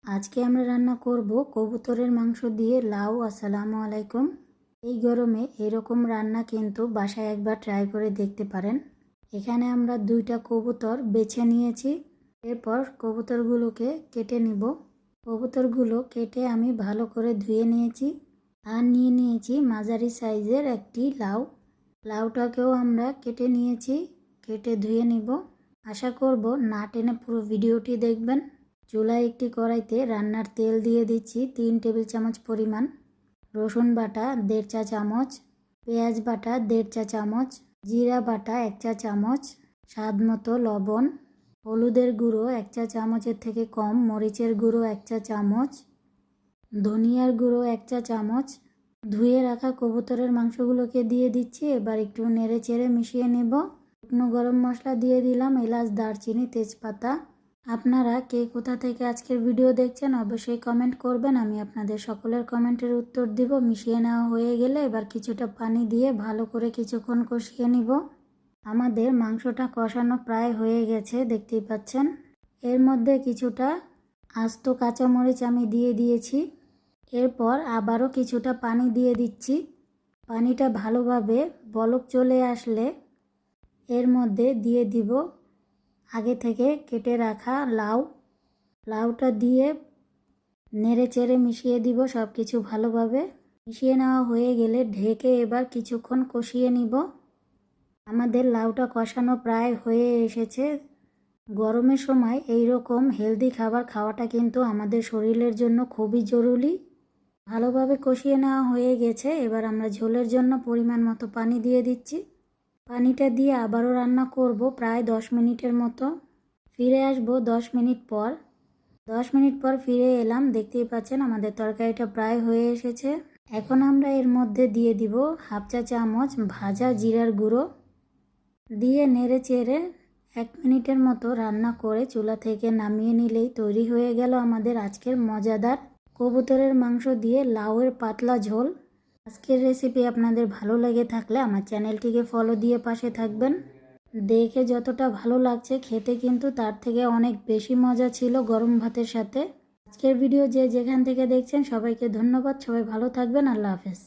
আজকে আমরা রান্না করব কবুতরের মাংস দিয়ে লাউ। আসসালামু আলাইকুম। এই গরমে এরকম রান্না কিন্তু বাসায় একবার ট্রাই করে দেখতে পারেন। এখানে আমরা 2টা কবুতর বেছে নিয়েছি। এরপর কবুতরগুলোকে কেটে নিব। কবুতরগুলো কেটে আমি ভালো করে ধুয়ে নিয়েছি। আর নিয়ে নিয়েছি মাঝারি সাইজের একটি লাউ। লাউটাকেও আমরা কেটে নিয়েছি, কেটে ধুয়ে নিব। আশা করব না টেনে পুরো ভিডিওটি দেখবেন। চুলায় একটি কড়াইতে রান্নার তেল দিয়ে দিচ্ছি 3 টেবিল চামচ পরিমাণ, রসুন বাটা 1.5 চা চামচ, পেঁয়াজ বাটা 1.5 চা চামচ, জিরা বাটা 1 চা চামচ, স্বাদ মতো লবণ, হলুদের গুঁড়ো 1 চা চামচের থেকে কম, মরিচের গুঁড়ো 1 চা চামচ, ধনিয়ার গুঁড়ো 1 চা চামচ। ধুয়ে রাখা কবুতরের মাংসগুলোকে দিয়ে দিচ্ছি। এবার একটু নেড়ে চেড়ে মিশিয়ে নেব। শুকনো গরম মশলা দিয়ে দিলাম, এলাচ, দারচিনি, তেজপাতা। আপনারা কে কোথা থেকে আজকের ভিডিও দেখছেন অবশ্যই কমেন্ট করবেন, আমি আপনাদের সকলের কমেন্টের উত্তর দিব। মিশিয়ে নেওয়া হয়ে গেলে এবার কিছুটা পানি দিয়ে ভালো করে কিছুক্ষণ কষিয়ে নিব। আমাদের মাংসটা কষানো প্রায় হয়ে গেছে, দেখতেই পাচ্ছেন। এর মধ্যে কিছুটা আস্ত কাঁচামরিচ আমি দিয়ে দিয়েছি। এরপর আবারও কিছুটা পানি দিয়ে দিচ্ছি। পানিটা ভালোভাবে বলক চলে আসলে এর মধ্যে দিয়ে দিব আগে থেকে কেটে রাখা লাউ। লাউটা দিয়ে নেড়ে চেড়ে মিশিয়ে দিব সব কিছু ভালোভাবে। মিশিয়ে নেওয়া হয়ে গেলে ঢেকে এবার কিছুক্ষণ কষিয়ে নিব। আমাদের লাউটা কষানো প্রায় হয়ে এসেছে। গরমের সময় এই রকম হেলদি খাবার খাওয়াটা কিন্তু আমাদের শরীরের জন্য খুবই জরুরি। ভালোভাবে কষিয়ে নেওয়া হয়ে গেছে। এবার আমরা ঝোলের জন্য পরিমাণ মতো পানি দিয়ে দিচ্ছি। পানিটা দিয়ে আবারও রান্না করব প্রায় 10 মিনিটের মতো। ফিরে আসব 10 মিনিট পর। 10 মিনিট পর ফিরে এলাম। দেখতেই পাচ্ছেন আমাদের তরকারিটা প্রায় হয়ে এসেছে। এখন আমরা এর মধ্যে দিয়ে দিব 1/2 চা চামচ ভাজা জিরার গুঁড়ো। দিয়ে নেড়ে চেড়ে 1 মিনিটের মতো রান্না করে চুলা থেকে নামিয়ে নিলেই তৈরি হয়ে গেল আমাদের আজকের মজাদার কবুতরের মাংস দিয়ে লাউয়ের পাতলা ঝোল। আজকের রেসিপি আপনাদের ভালো লেগে থাকলে আমার চ্যানেলটিকে ফলো দিয়ে পাশে থাকবেন। দেখে যতটা ভালো লাগছে খেতে কিন্তু তার থেকে অনেক বেশি মজা ছিল গরম ভাতের সাথে। আজকের ভিডিও যে যেখান থেকে দেখছেন সবাইকে ধন্যবাদ। সবাই ভালো থাকবেন। আল্লাহ হাফেজ।